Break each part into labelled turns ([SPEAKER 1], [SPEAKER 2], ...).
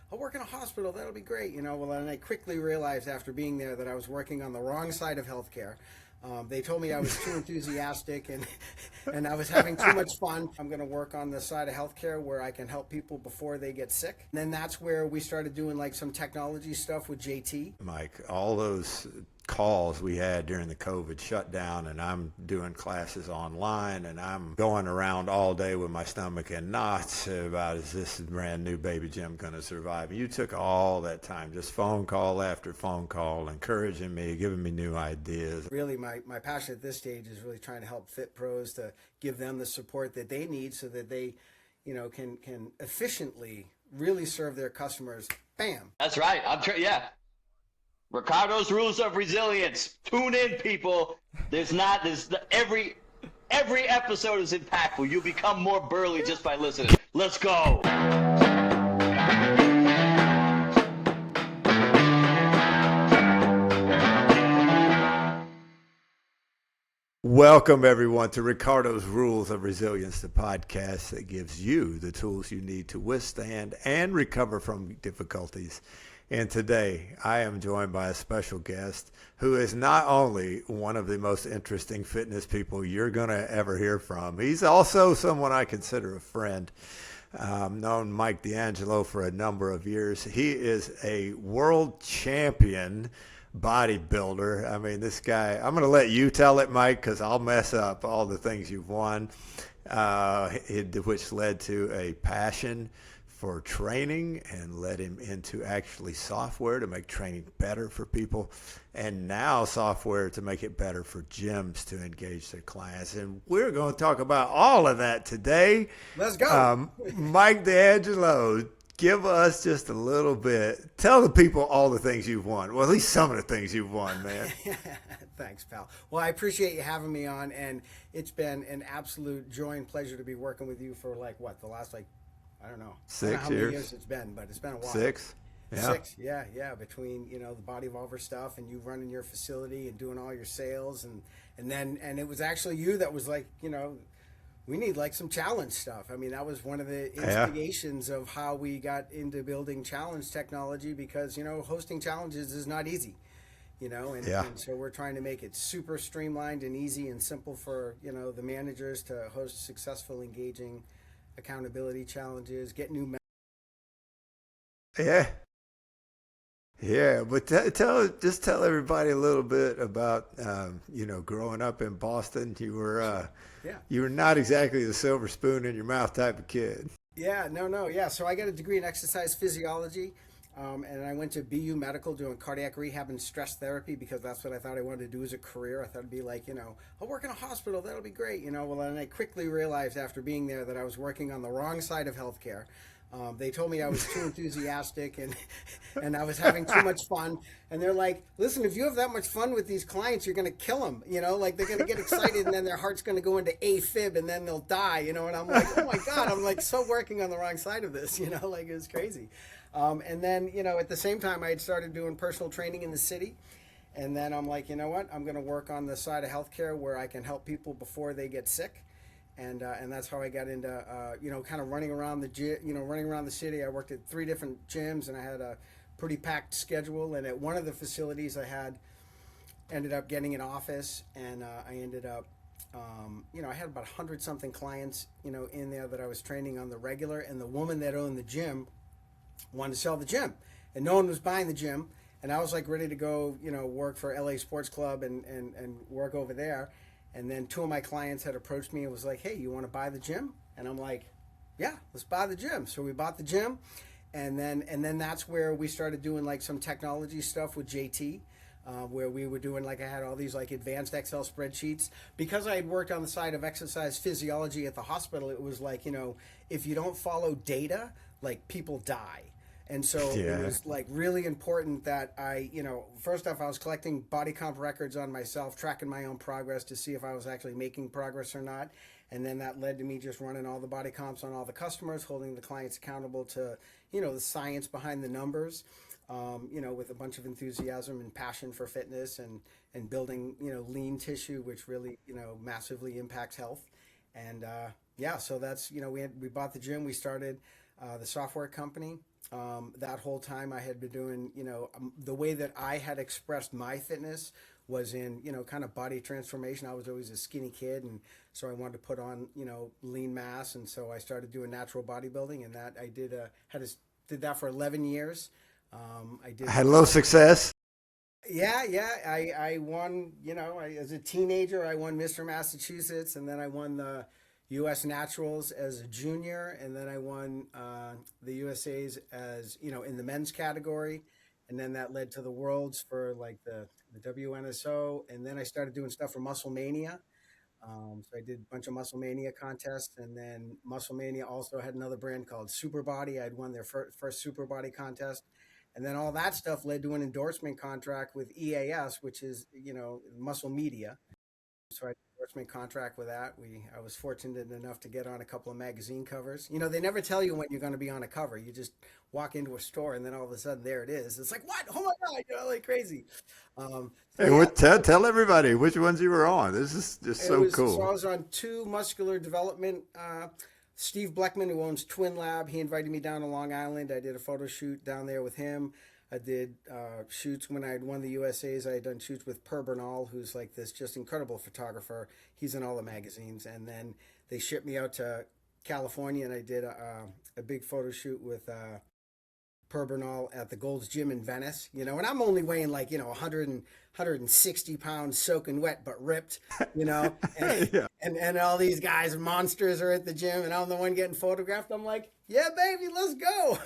[SPEAKER 1] I'll work in a hospital. That'll be great. Well, and I quickly realized after being there that I was working on the wrong side of healthcare. They told me I was too enthusiastic and I was having too much fun. I'm going to work on the side of healthcare where I can help people before they get sick. And then that's where we started doing like some technology stuff with JT.
[SPEAKER 2] Mike, all those calls we had during the COVID shutdown, and I'm doing classes online, and I'm going around all day with my stomach in knots about, is this brand new baby gym going to survive? You took all that time, just phone call after phone call, encouraging me, giving me new ideas.
[SPEAKER 1] Really, my passion at this stage is really trying to help fit pros to give them the support that they need so that they, can efficiently really serve their customers. Bam.
[SPEAKER 3] That's right. Yeah. Ricardo's rules of resilience. Tune in, people. Every episode is impactful. You become more burly just by listening. Let's go.
[SPEAKER 2] Welcome, everyone, to Ricardo's Rules of Resilience, the podcast that gives you the tools you need to withstand and recover from difficulties. And today, I am joined by a special guest who is not only one of the most interesting fitness people you're going to ever hear from, he's also someone I consider a friend. Known Mike D'Angelo for a number of years. He is a world champion bodybuilder. I mean, this guy, I'm going to let you tell it, Mike, because I'll mess up all the things you've won, which led to a passion for training and led him into actually software to make training better for people, and now software to make it better for gyms to engage their clients. And we're going to talk about all of that today.
[SPEAKER 1] Let's go.
[SPEAKER 2] Mike D'Angelo, give us just a little bit. Tell the people all the things you've won. Well, at least some of the things you've won, man.
[SPEAKER 1] Thanks, pal. Well, I appreciate you having me on, and it's been an absolute joy and pleasure to be working with you for the last I don't know.
[SPEAKER 2] 6
[SPEAKER 1] I don't know how
[SPEAKER 2] years.
[SPEAKER 1] many years it's been, but it's been a while.
[SPEAKER 2] 6? Yeah.
[SPEAKER 1] 6, yeah. Between, the Bodybuilder stuff and you running your facility and doing all your sales and it was actually you that was like, we need some challenge stuff. I mean, that was one of the instigations of how we got into building challenge technology because, hosting challenges is not easy, and so we're trying to make it super streamlined and easy and simple for, the managers to host successful, engaging accountability challenges, get new.
[SPEAKER 2] Yeah, but tell everybody a little bit about growing up in Boston. You were not exactly the silver spoon in your mouth type of kid.
[SPEAKER 1] Yeah. So I got a degree in exercise physiology, and I went to BU Medical doing cardiac rehab and stress therapy because that's what I thought I wanted to do as a career. I thought it'd be I'll work in a hospital. That'll be great. Well, and I quickly realized after being there that I was working on the wrong side of healthcare. They told me I was too enthusiastic and I was having too much fun. And they're like, listen, if you have that much fun with these clients, you're going to kill them. They're going to get excited and then their heart's going to go into AFib and then they'll die. And I'm like, oh my God, I'm so working on the wrong side of this, it was crazy. And then, at the same time, I had started doing personal training in the city. And then I'm like, you know what? I'm going to work on the side of healthcare where I can help people before they get sick. And that's how I got into, kind of running around the city. I worked at 3 different gyms, and I had a pretty packed schedule. And at one of the facilities I ended up getting an office, and I ended up, I had about 100-something clients, in there that I was training on the regular. And the woman that owned the gym wanted to sell the gym, and no one was buying the gym. And I was ready to go, work for LA Sports Club and work over there. And then 2 of my clients had approached me and was like, hey, you want to buy the gym? And I'm like, yeah, let's buy the gym. So we bought the gym. And then that's where we started doing some technology stuff with JT, where we were doing I had all these advanced Excel spreadsheets. Because I had worked on the side of exercise physiology at the hospital, it was if you don't follow data, people die. And so it was really important that I, first off, I was collecting body comp records on myself, tracking my own progress to see if I was actually making progress or not. And then that led to me just running all the body comps on all the customers, holding the clients accountable to, the science behind the numbers, with a bunch of enthusiasm and passion for fitness and building, lean tissue, which really, massively impacts health. And so that's, we bought the gym, we started the software company. That whole time I had been doing, the way that I had expressed my fitness was in, kind of body transformation. I was always a skinny kid. And so I wanted to put on, lean mass. And so I started doing natural bodybuilding, and that I did that for 11 years. I did.
[SPEAKER 2] I had a little success.
[SPEAKER 1] Yeah, yeah. I won, as a teenager, I won Mr. Massachusetts, and then I won the U.S. Naturals as a junior, and then I won the USA's as, in the men's category. And then that led to the Worlds for like the WNSO. And then I started doing stuff for Muscle Mania. So I did a bunch of Muscle Mania contests, and then Muscle Mania also had another brand called Super Body. I'd won their first Super Body contest. And then all that stuff led to an endorsement contract with EAS, which is, Muscle Media. So I had an endorsement contract with that. I was fortunate enough to get on a couple of magazine covers. They never tell you when you're going to be on a cover. You just walk into a store, and then all of a sudden there it is. It's like, what? Oh my God, like crazy.
[SPEAKER 2] Hey, tell everybody which ones you were on. This is just so cool.
[SPEAKER 1] So I was on 2 muscular development. Steve Bleckman, who owns Twin Lab, he invited me down to Long Island. I did a photo shoot down there with him. I did shoots when I had won the USA's. I had done shoots with Per Bernal, who's like this just incredible photographer. He's in all the magazines. And then they shipped me out to California, and I did a big photo shoot with Per Bernal at the Gold's Gym in Venice. And I'm only weighing like 160 pounds, soaking wet but ripped. And,
[SPEAKER 2] Yeah.
[SPEAKER 1] and all these guys, monsters, are at the gym, and I'm the one getting photographed. I'm like, yeah, baby, let's go.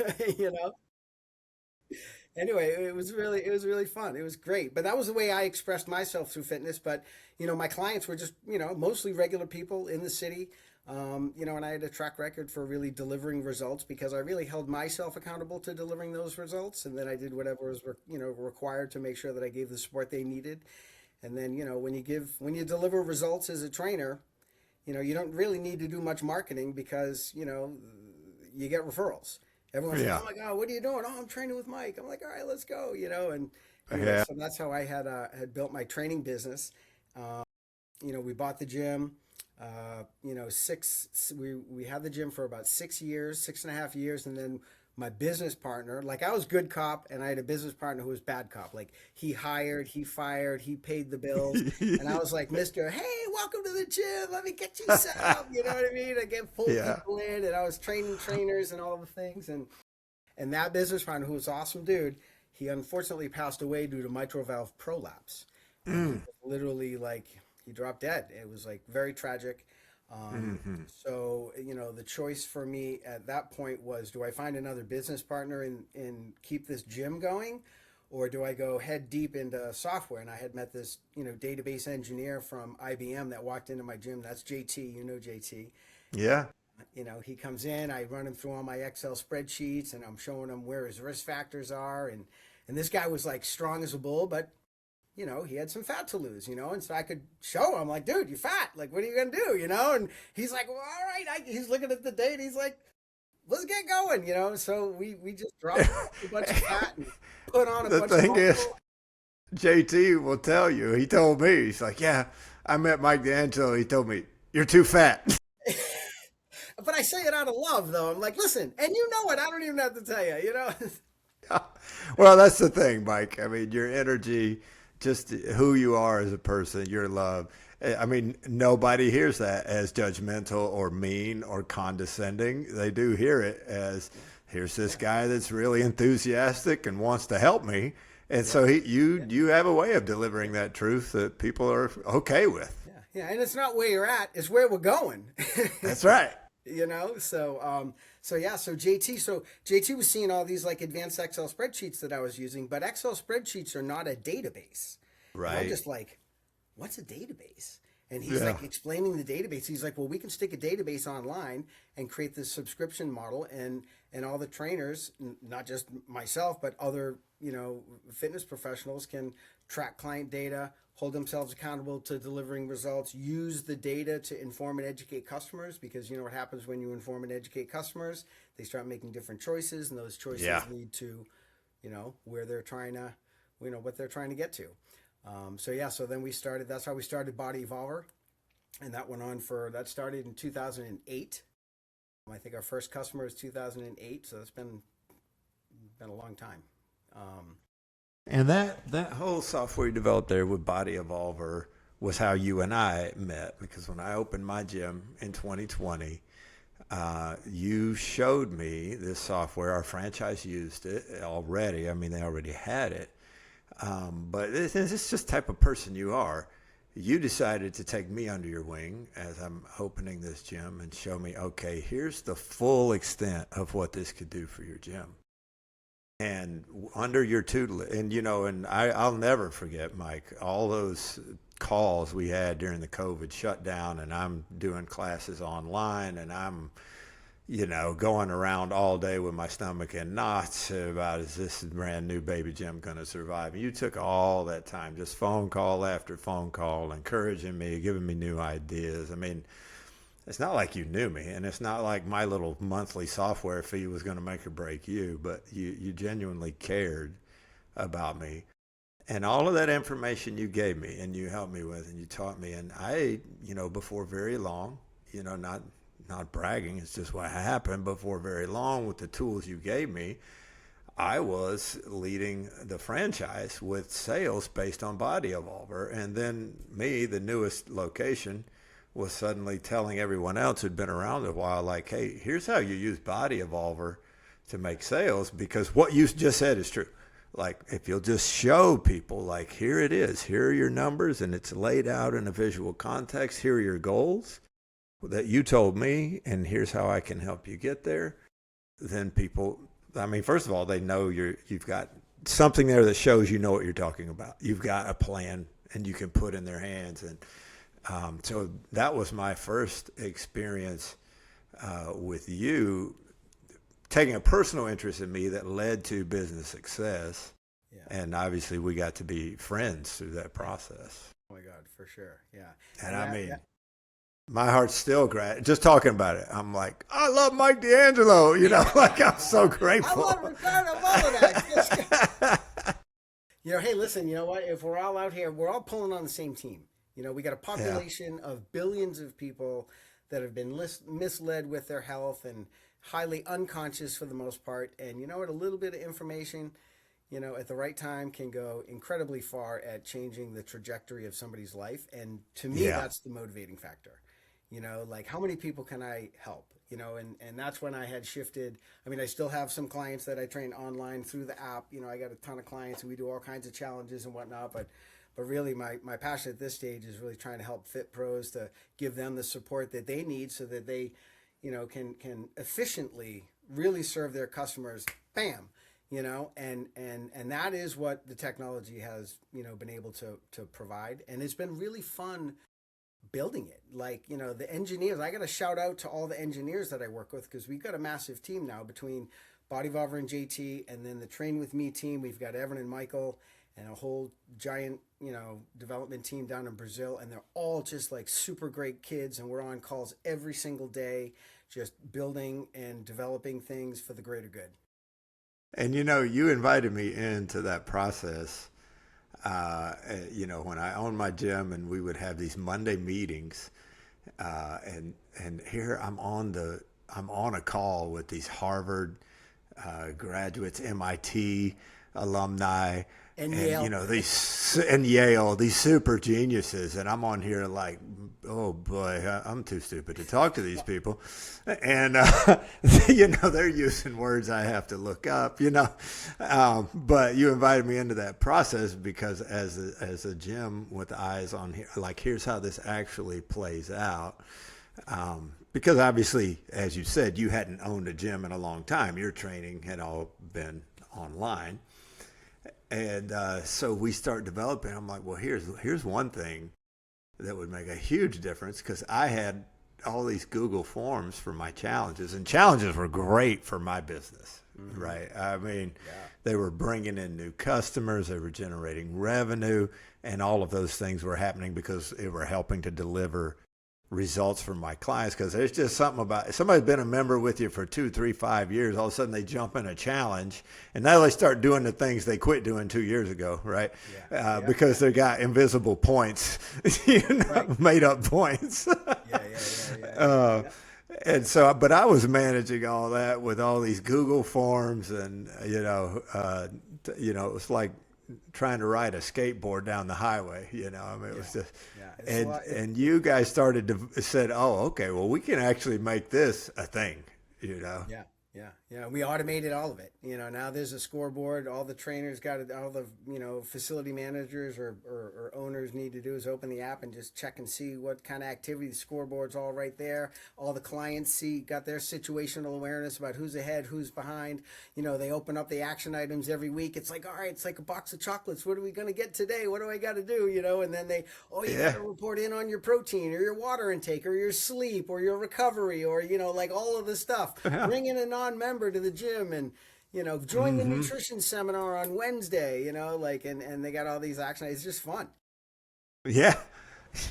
[SPEAKER 1] Anyway, it was really fun. It was great. But that was the way I expressed myself through fitness. But, my clients were just, mostly regular people in the city. And I had a track record for really delivering results, because I really held myself accountable to delivering those results. And then I did whatever was, required to make sure that I gave the support they needed. And then, when you deliver results as a trainer, you don't really need to do much marketing, because, you get referrals. Everyone's like, oh my God, what are you doing? Oh, I'm training with Mike. I'm like, all right, let's go, and so that's how I had built my training business. We bought the gym, we had the gym for about 6 years, 6.5 years. And then my business partner, like, I was good cop, and I had a business partner who was bad cop. Like, he hired, he fired, he paid the bills. And I was like, Mr. Hey, welcome to the gym. Let me get you set up. You know what I mean? I get full people in, and I was training trainers and all the things. And that business partner, who was an awesome dude, he unfortunately passed away due to mitral valve prolapse. Literally, like, he dropped dead. It was like very tragic. So, the choice for me at that point was, do I find another business partner and keep this gym going, or do I go head deep into software? And I had met this, database engineer from IBM that walked into my gym. That's JT, JT.
[SPEAKER 2] Yeah.
[SPEAKER 1] He comes in, I run him through all my Excel spreadsheets, and I'm showing him where his risk factors are. And this guy was like strong as a bull, but he had some fat to lose, and so I could show him, like, dude, you're fat. Like, what are you going to do, And he's like, well, all right. He's looking at the date. He's like, let's get going, So we just dropped a bunch of fat and put on a bunch of muscle.
[SPEAKER 2] The thing is, JT will tell you, he told me, he's like, yeah, I met Mike D'Angelo. He told me, you're too fat.
[SPEAKER 1] But I say it out of love, though. I'm like, listen, and you know what? I don't even have to tell you,
[SPEAKER 2] Well, that's the thing, Mike. I mean, your energy, just who you are as a person, your love. I mean, nobody hears that as judgmental or mean or condescending. They do hear it as, here's this guy that's really enthusiastic and wants to help me. And so you have a way of delivering that truth that people are okay with.
[SPEAKER 1] Yeah, and it's not where you're at, it's where we're going.
[SPEAKER 2] That's right.
[SPEAKER 1] So JT was seeing all these like advanced Excel spreadsheets that I was using, but Excel spreadsheets are not a database.
[SPEAKER 2] Right.
[SPEAKER 1] And I'm just like, what's a database? And he's like explaining the database. He's like, well, we can stick a database online and create this subscription model, and all the trainers, not just myself, but other, fitness professionals, can track client data, hold themselves accountable to delivering results, use the data to inform and educate customers, because what happens when you inform and educate customers, they start making different choices, and those choices lead to, where they're trying to, what they're trying to get to. So then that's how we started Body Evolver, and that started in 2008. I think our first customer is 2008, so it's been Been a long time.
[SPEAKER 2] And that whole software you developed there with Body Evolver was how you and I met, because when I opened my gym in 2020, you showed me this software. Our franchise used it already. I mean, they already had it. But it's just the type of person you are. You decided to take me under your wing as I'm opening this gym and show me, okay, here's the full extent of what this could do for your gym. And under your tutelage, and and I'll never forget, Mike, all those calls we had during the COVID shutdown, and I'm doing classes online, and I'm going around all day with my stomach in knots about, is this brand new baby gym going to survive? And you took all that time, just phone call after phone call, encouraging me, giving me new ideas. I mean, it's not like you knew me, and it's not like my little monthly software fee was going to make or break you, but you genuinely cared about me. And all of that information you gave me and you helped me with and you taught me, and I, before very long, not bragging, it's just what happened, before very long, with the tools you gave me, I was leading the franchise with sales based on Body Evolver. And then me, the newest location, was suddenly telling everyone else who'd been around a while, like, hey, here's how you use Body Evolver to make sales, because what you just said is true. Like, if you'll just show people, like, here it is, here are your numbers, and it's laid out in a visual context, here are your goals that you told me, and here's how I can help you get there, then people, I mean, first of all, they know you've got something there that shows you know what you're talking about. You've got a plan, and you can put in their hands. And so that was my first experience with you, taking a personal interest in me that led to business success. Yeah. And obviously we got to be friends through that process.
[SPEAKER 1] Oh my God, for sure. Yeah.
[SPEAKER 2] And I mean, my heart's still just talking about it. I'm like, I love Mike D'Angelo, like, I'm so grateful.
[SPEAKER 1] I love Ricardo. I love that. Hey, listen, you know what? If we're all out here, we're all pulling on the same team. We got a population of billions of people that have been misled with their health and highly unconscious for the most part. And you know what? A little bit of information, at the right time can go incredibly far at changing the trajectory of somebody's life. And to me, that's the motivating factor. Like, how many people can I help? And that's when I had shifted. I mean, I still have some clients that I train online through the app. I got a ton of clients and we do all kinds of challenges and whatnot, but really my passion at this stage is really trying to help fit pros to give them the support that they need so that they, can efficiently really serve their customers. Bam. And that is what the technology has, been able to provide. And it's been really fun building it. Like, the engineers, I got to shout out to all the engineers that I work with, because we've got a massive team now between Body Evolver and JT, and then the Train With Me team. We've got Evan and Michael and a whole giant, development team down in Brazil. And they're all just like super great kids. And we're on calls every single day, just building and developing things for the greater good.
[SPEAKER 2] And, you invited me into that process, when I owned my gym, and we would have these Monday meetings, and here I'm on a call with these Harvard graduates, MIT alumni, and Yale. These super geniuses, and I'm on here like, oh boy, I'm too stupid to talk to these people, and they're using words I have to look up, but you invited me into that process because as a gym with eyes on here, like, here's how this actually plays out. Because obviously, as you said, you hadn't owned a gym in a long time. Your training had all been online. And so we start developing. I'm like, well, here's one thing that would make a huge difference, because I had all these Google Forms for my challenges, and challenges were great for my business, right? I mean, they were bringing in new customers, they were generating revenue, and all of those things were happening because they were helping to deliver results for my clients. Because there's just something about, somebody's been a member with you for 2, 3, 5 years, all of a sudden they jump in a challenge, and now they start doing the things they quit doing 2 years ago, right? Because they got invisible points, right. Made up points. And so, but I was managing all that with all these Google forms, and it was like trying to ride a skateboard down the highway. I mean, it was just,
[SPEAKER 1] Yeah, it's a
[SPEAKER 2] and
[SPEAKER 1] lot.
[SPEAKER 2] and you guys started to said, oh, okay, well, we can actually make this a thing.
[SPEAKER 1] Yeah, yeah. We automated all of it. Now there's a scoreboard. All the trainers got it. All the facility managers or owners need to do is open the app and just check and see what kind of activity. The scoreboard's all right there. All the clients got their situational awareness about who's ahead, who's behind. They open up the action items every week. It's like, all right, it's like a box of chocolates. What are we going to get today? What do I got to do? And then you got
[SPEAKER 2] Yeah.
[SPEAKER 1] to report in on your protein or your water intake or your sleep or your recovery or like all of the stuff. Bring in a non-member to the gym and join the nutrition seminar on Wednesday. And they got all these action. It's just fun.
[SPEAKER 2] Yeah.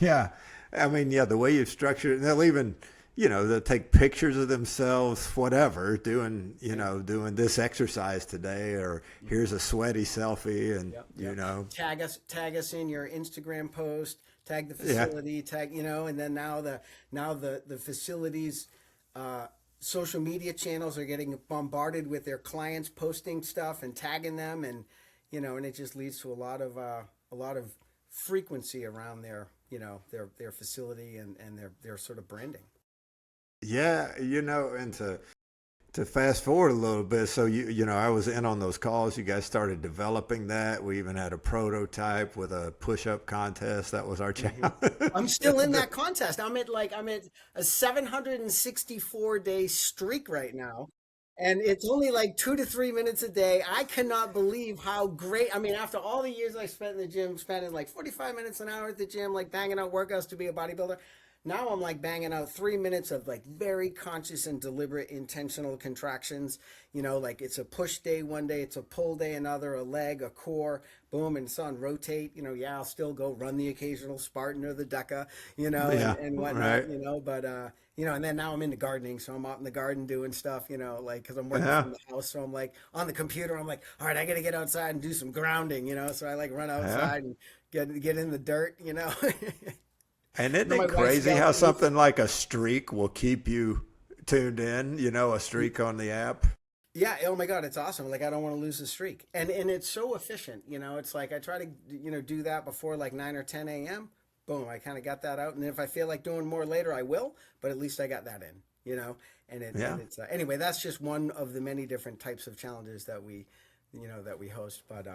[SPEAKER 2] Yeah. I mean, yeah, the way you structure it, and they'll even, they'll take pictures of themselves, whatever, doing this exercise today, or here's a sweaty selfie, and,
[SPEAKER 1] Tag us in your Instagram post, tag the facility, and then now the facilities, social media channels are getting bombarded with their clients posting stuff and tagging them, and and it just leads to a lot of frequency around their facility and their sort of branding.
[SPEAKER 2] Yeah, and to fast forward a little bit, so I was in on those calls. You guys started developing that. We even had a prototype with a push-up contest. That was our challenge.
[SPEAKER 1] I'm still in that contest. I'm at a 764-day streak right now. And it's only like 2 to 3 minutes a day. I cannot believe how great. I mean, after all the years I spent in the gym, spending like 45 minutes an hour at the gym, like banging out workouts to be a bodybuilder. Now I'm like banging out 3 minutes of like very conscious and deliberate intentional contractions. Like it's a push day one day, it's a pull day another, a leg, a core, boom, and so on, rotate. I'll still go run the occasional Spartan or the Deca,
[SPEAKER 2] Yeah,
[SPEAKER 1] and whatnot,
[SPEAKER 2] right.
[SPEAKER 1] but and then now I'm into gardening, so I'm out in the garden doing stuff, like because I'm working
[SPEAKER 2] Yeah.
[SPEAKER 1] from the house, so I'm like on the computer. I'm like, all right, I got to get outside and do some grounding, so I like run
[SPEAKER 2] Yeah.
[SPEAKER 1] outside and get in the dirt,
[SPEAKER 2] And isn't
[SPEAKER 1] My
[SPEAKER 2] it
[SPEAKER 1] wife's
[SPEAKER 2] crazy
[SPEAKER 1] yelling
[SPEAKER 2] how
[SPEAKER 1] at me.
[SPEAKER 2] something like a streak will keep you tuned in, a streak on the app?
[SPEAKER 1] Yeah, oh my God, it's awesome. Like I don't want to lose the streak. And it's so efficient, It's like I try to, do that before like 9 or 10 a.m. Boom, I kind of got that out. And if I feel like doing more later, I will, but at least I got that in,
[SPEAKER 2] Yeah.
[SPEAKER 1] and it's anyway, that's just one of the many different types of challenges that we host, but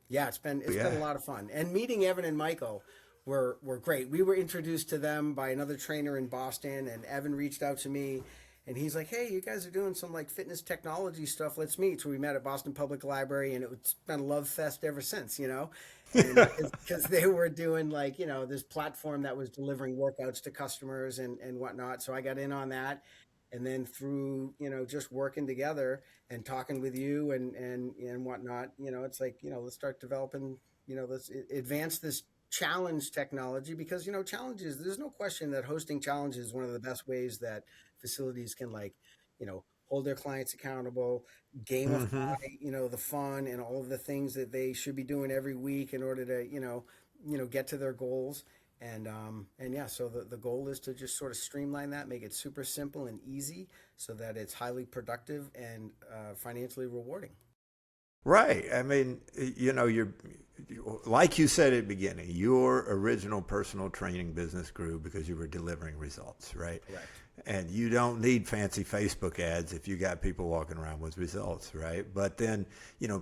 [SPEAKER 1] yeah, it's been a
[SPEAKER 2] Yeah.
[SPEAKER 1] lot of fun. And meeting Evan and Michael were great. We were introduced to them by another trainer in Boston, and Evan reached out to me and he's like, hey, you guys are doing some like fitness technology stuff. Let's meet. So we met at Boston Public Library, and it's been a love fest ever since, and because they were doing like, this platform that was delivering workouts to customers and whatnot. So I got in on that. And then through, just working together and talking with you and whatnot, it's like, let's start developing, let's advance this challenge technology because, challenges, there's no question that hosting challenges is one of the best ways that facilities can like, hold their clients accountable, gamify,
[SPEAKER 2] Hmm.
[SPEAKER 1] the fun and all of the things that they should be doing every week in order to, get to their goals. And yeah, so the goal is to just sort of streamline that, make it super simple and easy so that it's highly productive and financially rewarding.
[SPEAKER 2] Right. I mean, like you said at the beginning, your original personal training business grew because you were delivering results, right?
[SPEAKER 1] Correct.
[SPEAKER 2] And you don't need fancy Facebook ads if you got people walking around with results, right? But then,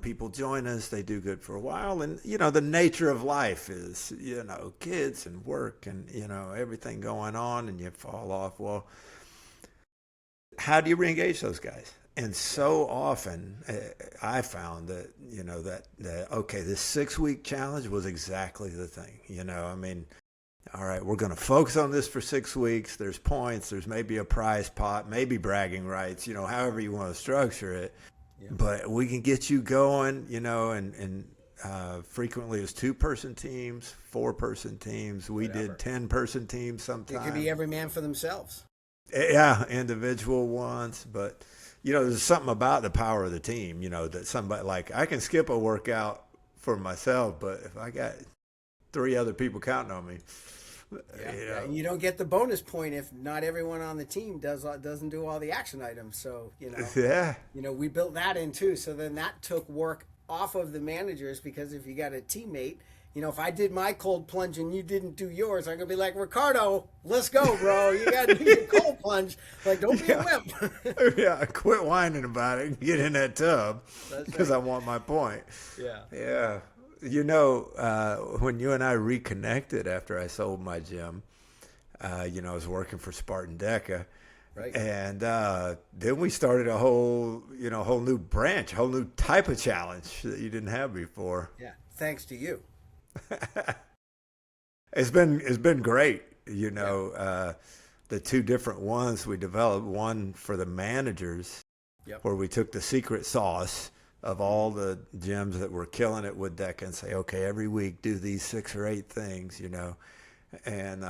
[SPEAKER 2] people join us, they do good for a while. And, the nature of life is, kids and work and, everything going on, and you fall off. Well, how do you reengage those guys? And so often I found that, that okay, this 6-week challenge was exactly the thing. I mean, all right, we're going to focus on this for 6 weeks. There's points. There's maybe a prize pot, maybe bragging rights, however you want to structure it.
[SPEAKER 1] Yeah.
[SPEAKER 2] But we can get you going, and frequently it's 2-person teams, 4-person teams. We
[SPEAKER 1] Whatever.
[SPEAKER 2] did 10-person teams
[SPEAKER 1] It
[SPEAKER 2] sometimes.
[SPEAKER 1] could be every man for themselves.
[SPEAKER 2] Yeah, individual ones, but there's something about the power of the team, that somebody like I can skip a workout for myself, but if I got 3 other people counting on me,
[SPEAKER 1] Yeah,
[SPEAKER 2] You
[SPEAKER 1] yeah.
[SPEAKER 2] know?
[SPEAKER 1] And you don't get the bonus point if not everyone on the team doesn't do all the action items. So
[SPEAKER 2] Yeah.
[SPEAKER 1] we built that in too. So then that took work off of the managers, because if you got a teammate, if I did my cold plunge and you didn't do yours, I'm gonna be like, Ricardo, let's go, bro. You got to do your cold plunge. Like, don't be a wimp.
[SPEAKER 2] Yeah, quit whining about it and get in that tub because
[SPEAKER 1] right.
[SPEAKER 2] I want my point.
[SPEAKER 1] Yeah.
[SPEAKER 2] Yeah. When you and I reconnected after I sold my gym, I was working for Spartan Deca.
[SPEAKER 1] Right.
[SPEAKER 2] And then we started a whole new branch, a whole new type of challenge that you didn't have before.
[SPEAKER 1] Yeah. Thanks to you.
[SPEAKER 2] It's been great. The two different ones we developed, one for the managers, where we took the secret sauce of all the gyms that were killing it with DECA and say, okay, every week do these 6 or 8 things, And,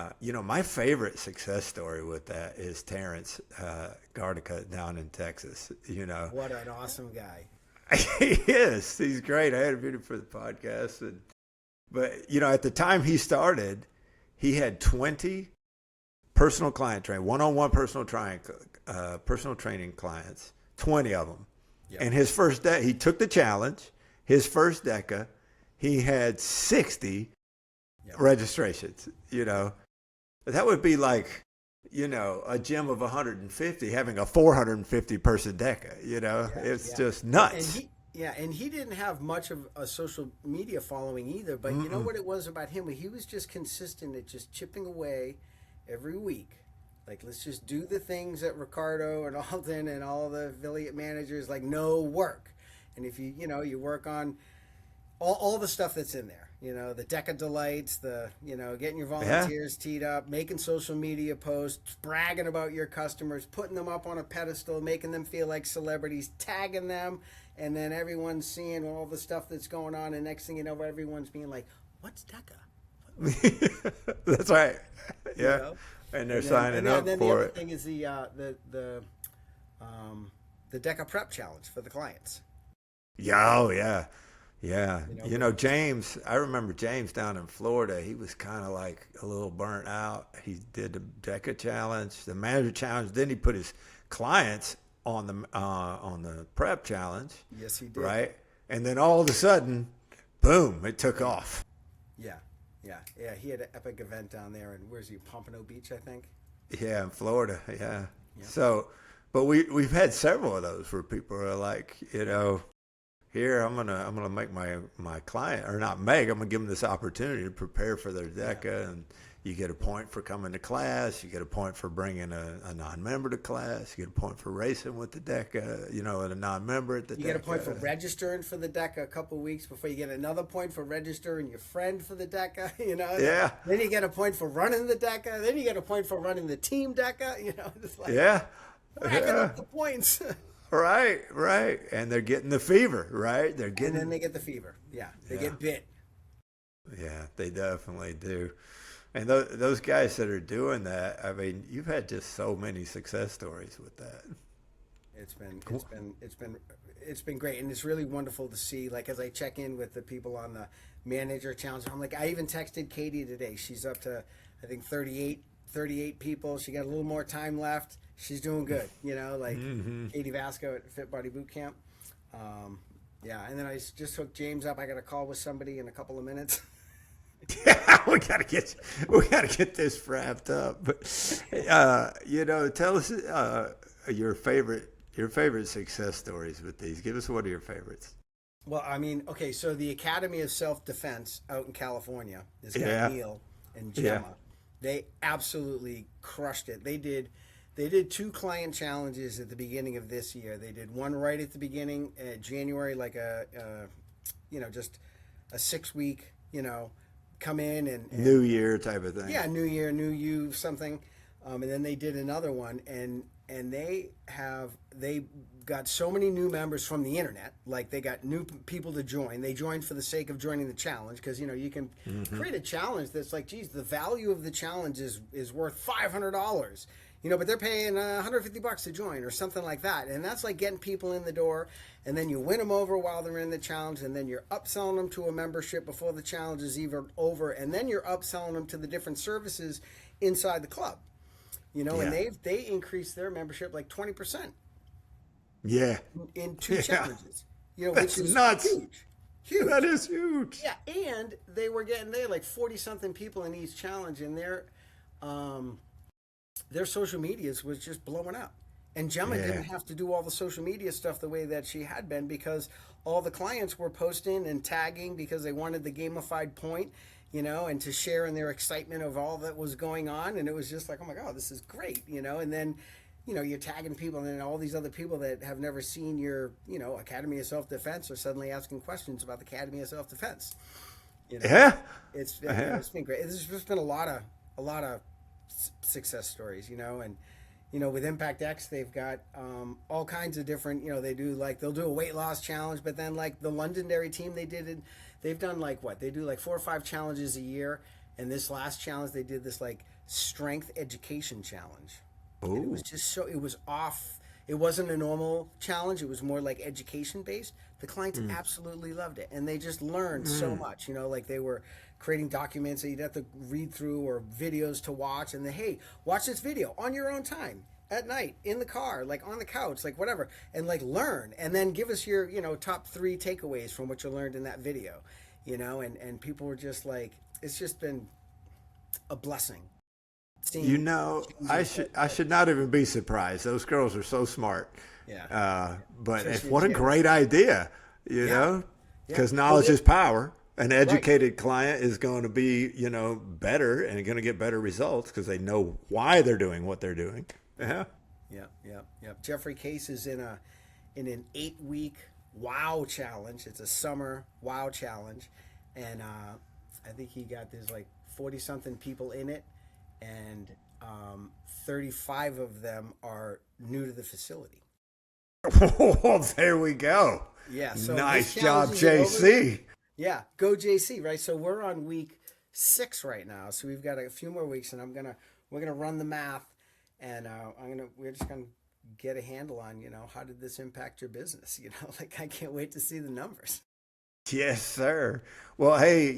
[SPEAKER 2] my favorite success story with that is Terrence Gardica down in Texas,
[SPEAKER 1] What an awesome guy.
[SPEAKER 2] He is. He's great. I interviewed him for the podcast. But at the time he started, he had 20 personal client training, one-on-one personal training clients, 20 of them. Yep. And his first day, he took the challenge. His first DECA, he had 60 registrations, That would be like, a gym of 150 having a 450 person DECA, it's just nuts.
[SPEAKER 1] And he didn't have much of a social media following either, but you know what it was about him? He was just consistent at just chipping away every week. Like, let's just do the things that Ricardo and Alden and all the affiliate managers, like, no work. And if you work on all the stuff that's in there, the DECA delights, the, getting your volunteers teed up, making social media posts, bragging about your customers, putting them up on a pedestal, making them feel like celebrities, tagging them, and then everyone's seeing all the stuff that's going on, and next thing you know, everyone's being like, what's DECA?
[SPEAKER 2] That's right. Yeah. And they're signing up for it.
[SPEAKER 1] And then the other thing is the DECA prep challenge for the clients.
[SPEAKER 2] Yeah, oh yeah. Yeah. James, I remember James down in Florida, he was kind of like a little burnt out. He did the DECA challenge, the manager challenge, then he put his clients on the prep challenge.
[SPEAKER 1] Yes, he did.
[SPEAKER 2] Right? And then all of a sudden, boom, it took off.
[SPEAKER 1] Yeah. Yeah, he had an epic event down there, and where's he? Pompano Beach, I think.
[SPEAKER 2] Yeah, in Florida. Yeah. So, but we've had several of those where people are like, here I'm gonna make my client, or not make, I'm gonna give them this opportunity to prepare for their DECA, and you get a point for coming to class, you get a point for bringing a non-member to class, you get a point for racing with the DECA, and a non-member at the DECA.
[SPEAKER 1] You get a point for registering for the DECA a couple of weeks before you get another point for registering your friend for the DECA,
[SPEAKER 2] Yeah.
[SPEAKER 1] Then you get a point for running the DECA, then you get a point for running the team DECA, Just like, racking up the points.
[SPEAKER 2] Right. And they're getting the fever, right?
[SPEAKER 1] And then they get the fever. Yeah, they get bit.
[SPEAKER 2] Yeah, they definitely do. And those guys that are doing that, I mean, you've had just so many success stories with that.
[SPEAKER 1] It's been great, and it's really wonderful to see. Like, as I check in with the people on the manager challenge, I'm like, I even texted Katie today. She's up to, I think, 38 people. She got a little more time left. She's doing good, Katie Vasco at Fit Body Boot Camp. And then I just hooked James up. I got a call with somebody in a couple of minutes.
[SPEAKER 2] Yeah, we gotta get this wrapped up. But tell us your favorite success stories with these. Give us one of your favorites.
[SPEAKER 1] Well, I mean, okay, so the Academy of Self-Defense out in California, this guy Neil and Gemma, they absolutely crushed it. They did 2 client challenges at the beginning of this year. They did one right at the beginning, January, like just a 6-week, come in and
[SPEAKER 2] New Year type of thing.
[SPEAKER 1] Yeah, New Year, New You, something. And then they did another one, and they got so many new members from the internet. Like, they got new people to join. They joined for the sake of joining the challenge, because you can create a challenge that's like, geez, the value of the challenge is worth $500. but they're paying $150 to join or something like that. And that's like getting people in the door, and then you win them over while they're in the challenge, and then you're upselling them to a membership before the challenge is even over, and then you're upselling them to the different services inside the club. And they increased their membership like 20%.
[SPEAKER 2] Yeah.
[SPEAKER 1] In 2 challenges.
[SPEAKER 2] That's
[SPEAKER 1] which is
[SPEAKER 2] nuts.
[SPEAKER 1] Huge.
[SPEAKER 2] That is huge.
[SPEAKER 1] Yeah, and they had like 40 something people in each challenge, and their social medias was just blowing up. And Gemma didn't have to do all the social media stuff the way that she had been, because all the clients were posting and tagging because they wanted the gamified point, and to share in their excitement of all that was going on. And it was just like, oh my God, this is great, and then, you're tagging people, and then all these other people that have never seen your, Academy of Self-Defense are suddenly asking questions about the Academy of Self-Defense.
[SPEAKER 2] Yeah.
[SPEAKER 1] It's been great. There's just been a lot of success stories, and with Impact X, they've got all kinds of different, they'll do a weight loss challenge, but then like the Londonderry team, they've done like they do like 4 or 5 challenges a year, and this last challenge they did this like strength education challenge. It was just it was off. It wasn't a normal challenge. It was more like education based. The clients absolutely loved it, and they just learned so much. Like they were creating documents that you'd have to read through, or videos to watch, and hey, watch this video on your own time at night in the car, like on the couch, like whatever, and like learn, and then give us your top 3 takeaways from what you learned in that video. And people were just like, it's just been a blessing.
[SPEAKER 2] I should not even be surprised. Those girls are so smart.
[SPEAKER 1] Yeah.
[SPEAKER 2] But what a great idea, because knowledge is power. An educated client is going to be, better and going to get better results because they know why they're doing what they're doing. Yeah.
[SPEAKER 1] Yeah. Jeffrey Case is in an 8-week WOW challenge. It's a summer WOW challenge, and I think he got there's like 40 something people in it, and 35 of them are new to the facility.
[SPEAKER 2] Oh, there we go.
[SPEAKER 1] Yeah. So
[SPEAKER 2] nice job, JC.
[SPEAKER 1] Yeah, go JC. Right. So we're on week 6 right now. So we've got a few more weeks, and we're gonna run the math, and we're just gonna get a handle on how did this impact your business. Like I can't wait to see the numbers.
[SPEAKER 2] Yes, sir. Well, hey,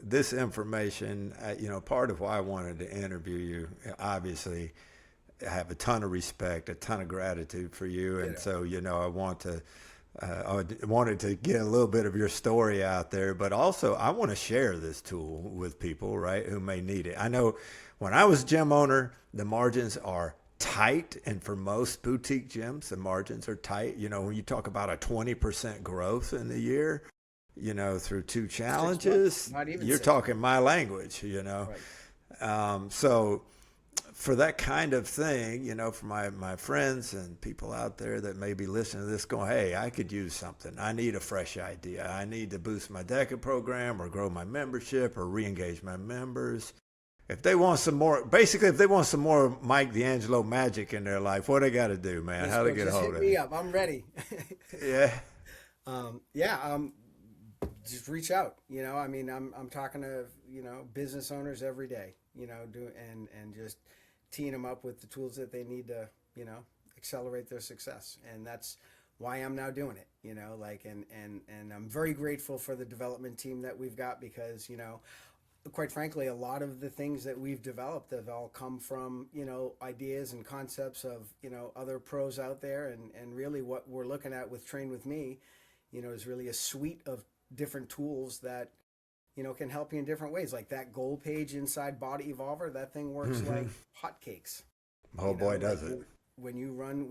[SPEAKER 2] this information, part of why I wanted to interview you, obviously, I have a ton of respect, a ton of gratitude for you. And so, I wanted to get a little bit of your story out there, but also I want to share this tool with people, right, who may need it. I know when I was a gym owner, the margins are tight, and for most boutique gyms the margins are tight. When you talk about a 20% growth in the year, through 2 challenges, you're talking my language.
[SPEAKER 1] Right.
[SPEAKER 2] So for that kind of thing, for my friends and people out there that may be listening to this going, hey, I could use something, I need a fresh idea, I need to boost my DECA program or grow my membership or re-engage my members. If they want some more Mike D'Angelo magic in their life, what they got to do, man? How to get a hold of
[SPEAKER 1] me up. I'm ready.
[SPEAKER 2] Yeah.
[SPEAKER 1] Just reach out. I'm talking to business owners every day. And just teeing them up with the tools that they need to accelerate their success. And that's why I'm now doing it. And I'm very grateful for the development team that we've got, because quite frankly, a lot of the things that we've developed have all come from, ideas and concepts of, other pros out there. And really what we're looking at with Train With Me, is really a suite of different tools that, can help you in different ways. Like that goal page inside Body Evolver, that thing works like hotcakes.
[SPEAKER 2] Oh boy, does it.
[SPEAKER 1] When you run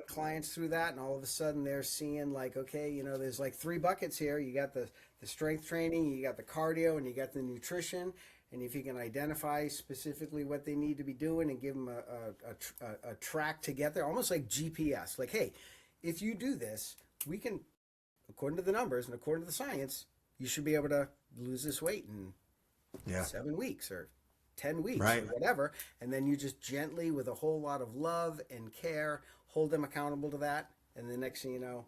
[SPEAKER 1] clients through that, and all of a sudden they're seeing like, okay, there's like 3 buckets here. You got the strength training, you got the cardio, and you got the nutrition. And if you can identify specifically what they need to be doing and give them a track to get there, almost like GPS, like, hey, if you do this, we can, according to the numbers and according to the science, you should be able to lose this weight in 7 weeks or 10 weeks or whatever. And then you just gently, with a whole lot of love and care, hold them accountable to that. And the next thing you know,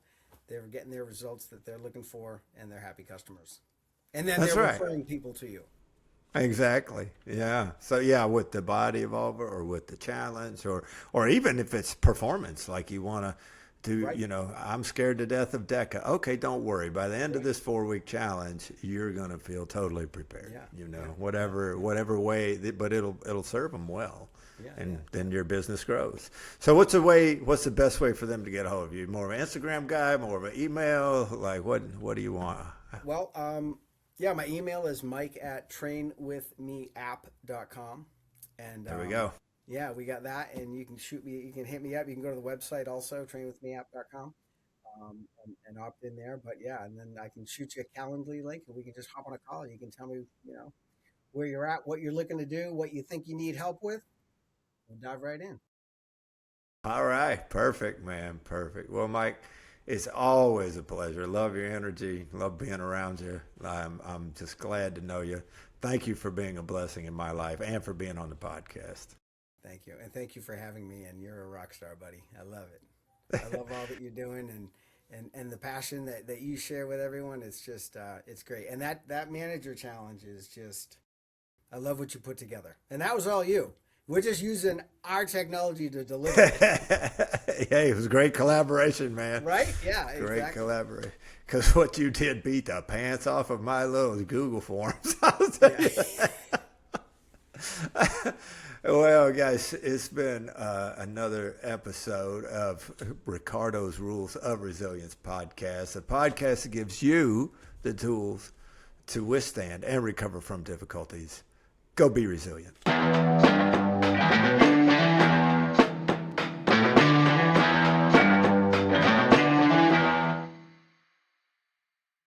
[SPEAKER 1] they're getting their results that they're looking for, and they're happy customers. And then they're referring people to you.
[SPEAKER 2] Exactly. Yeah. So yeah, with the body evolver or with the challenge or even if it's performance, like you want to do,
[SPEAKER 1] Right.
[SPEAKER 2] I'm scared to death of DECA. Okay, don't worry. By the end of
[SPEAKER 1] Right.
[SPEAKER 2] this 4-week challenge, you're going to feel totally prepared,
[SPEAKER 1] Yeah.
[SPEAKER 2] whatever way, but it'll serve them well.
[SPEAKER 1] Yeah,
[SPEAKER 2] And
[SPEAKER 1] yeah.
[SPEAKER 2] then your business grows. So what's the best way for them to get a hold of you? More of an Instagram guy, more of an email? Like what do you want?
[SPEAKER 1] Well, yeah, my email is mike@trainwithmeapp.com. And
[SPEAKER 2] There we go.
[SPEAKER 1] yeah, we got that. And you can you can hit me up. You can go to the website also, trainwithmeapp.com, and opt in there. But yeah, and then I can shoot you a Calendly link and we can just hop on a call and you can tell me, where you're at, what you're looking to do, what you think you need help with. We'll dive right in.
[SPEAKER 2] All right. Perfect, man. Perfect. Well, Mike, it's always a pleasure. Love your energy. Love being around you. I'm just glad to know you. Thank you for being a blessing in my life and for being on the podcast.
[SPEAKER 1] Thank you. And thank you for having me. And you're a rock star, buddy. I love it. I love all that you're doing and the passion that you share with everyone. It's just, it's great. And that manager challenge is just, I love what you put together. And that was all you. We're just using our technology to deliver it.
[SPEAKER 2] Hey, it was great collaboration, man.
[SPEAKER 1] Right? Yeah,
[SPEAKER 2] Great
[SPEAKER 1] exactly.
[SPEAKER 2] collaboration. Because what you did beat the pants off of my little Google forms. I'll tell you that. Well, guys, it's been another episode of Ricardo's Rules of Resilience podcast, a podcast that gives you the tools to withstand and recover from difficulties. Go be resilient.